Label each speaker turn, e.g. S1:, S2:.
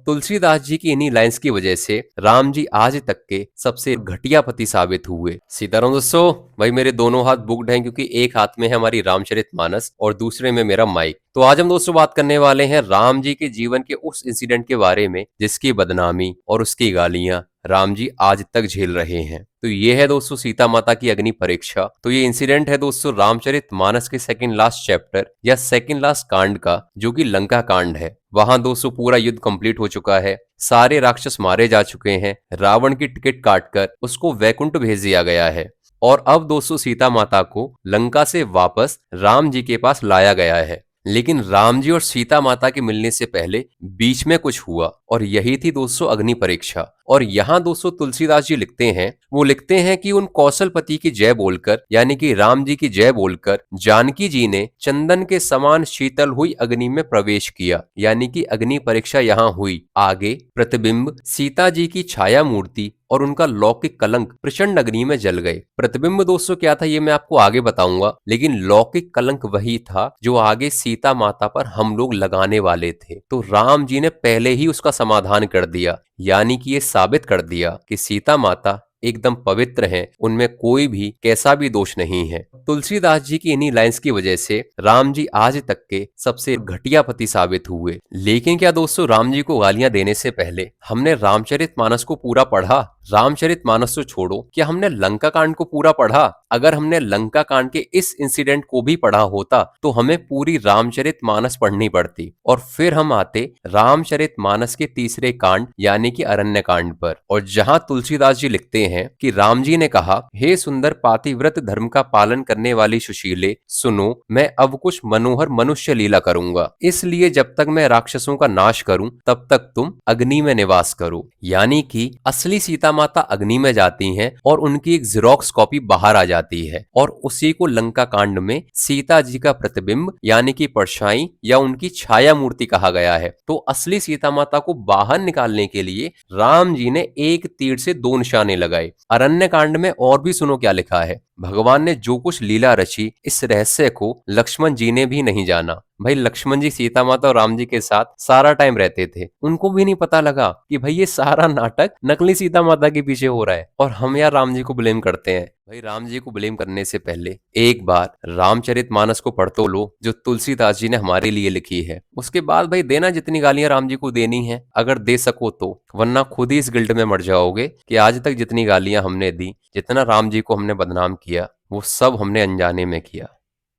S1: तुलसीदास जी की इन्हीं लाइंस की वजह से राम जी आज तक के सबसे घटिया पति साबित हुए। सीताराम दोस्तों। भाई मेरे दोनों हाथ बुक्ड हैं क्योंकि एक हाथ में है हमारी रामचरितमानस और दूसरे में मेरा माइक। तो आज हम दोस्तों बात करने वाले हैं राम जी के जीवन के उस इंसिडेंट के बारे में जिसकी बदनामी और उसकी गालियां राम जी आज तक झेल रहे हैं। तो ये है दोस्तों सीता माता की अग्नि परीक्षा। तो ये इंसिडेंट है दोस्तों रामचरितमानस के सेकंड लास्ट चैप्टर या सेकंड लास्ट कांड का, जो कि लंका कांड है। वहां दोस्तों पूरा युद्ध कंप्लीट हो चुका है, सारे राक्षस मारे जा चुके हैं, रावण की टिकट काटकर उसको वैकुंठ भेज दिया गया है और अब दोस्तों सीता माता को लंका से वापस राम जी के पास लाया गया है। लेकिन राम जी और सीता माता के मिलने से पहले बीच में कुछ हुआ और यही थी दोस्तों अग्नि परीक्षा। और यहाँ दोस्तों तुलसीदास जी लिखते हैं कि उन कौशलपति की जय बोलकर, यानी कि राम जी की जय बोलकर, जानकी जी ने चंदन के समान शीतल हुई अग्नि में प्रवेश किया। यानी कि अग्नि परीक्षा यहाँ हुई। आगे प्रतिबिंब, सीता जी की छाया मूर्ति और उनका लौकिक कलंक प्रचंड अग्नि में जल गए। प्रतिबिंब दोस्तों क्या था ये मैं आपको आगे बताऊंगा, लेकिन लौकिक कलंक वही था जो आगे सीता माता पर हम लोग लगाने वाले थे। तो राम जी ने पहले ही उसका समाधान कर दिया, यानी कि ये साबित कर दिया कि सीता माता एकदम पवित्र हैं, उनमें कोई भी कैसा भी दोष नहीं है। तुलसीदास जी की इन्हीं लाइंस की वजह से राम जी आज तक के सबसे घटिया पति साबित हुए। लेकिन क्या दोस्तों राम जी को गालियां देने से पहले हमने रामचरितमानस को पूरा पढ़ा? रामचरितमानस तो छोड़ो, क्या हमने लंका कांड को पूरा पढ़ा? अगर हमने लंका कांड के इस इंसिडेंट को भी पढ़ा होता तो हमें पूरी रामचरितमानस पढ़नी पड़ती और फिर हम आते रामचरितमानस के तीसरे कांड यानी कि अरण्य कांड पर, और जहां तुलसीदास जी लिखते हैं कि राम जी ने कहा, हे सुंदर पातिव्रत धर्म का पालन करने वाली सुशीले, सुनो मैं अब कुछ मनोहर मनुष्य लीला करूंगा, इसलिए जब तक मैं राक्षसों का नाश करूं तब तक तुम अग्नि में निवास करो। यानी कि असली सीता माता अग्नि में जाती हैं और उनकी एक जेरोक्स कॉपी बाहर आ जाती है और उसी को लंका कांड में सीता जी का प्रतिबिंब यानी कि परछाई या उनकी छाया मूर्ति कहा गया है। तो असली सीता माता को बाहर निकालने के लिए राम जी ने एक तीर से दो निशाने लगाए। अरण्य कांड में और भी सुनो क्या लिखा है, भगवान ने जो कुछ लीला रची इस रहस्य को लक्ष्मण जी ने भी नहीं जाना। भाई लक्ष्मण जी सीता माता और राम जी के साथ सारा टाइम रहते थे, उनको भी नहीं पता लगा कि भाई ये सारा नाटक नकली सीता माता के पीछे हो रहा है और हम यार राम जी को ब्लेम करते हैं। भाई राम जी को ब्लेम करने से पहले एक बार रामचरितमानस को पढ़ तो लो जो तुलसीदास जी ने हमारे लिए लिखी है। उसके बाद भाई देना जितनी गालियां राम जी को देनी है, अगर दे सको तो, वरना खुद ही इस गिल्ट में मर जाओगे कि आज तक जितनी गालियां हमने दी, जितना राम जी को हमने बदनाम किया, वो सब हमने अनजाने में किया।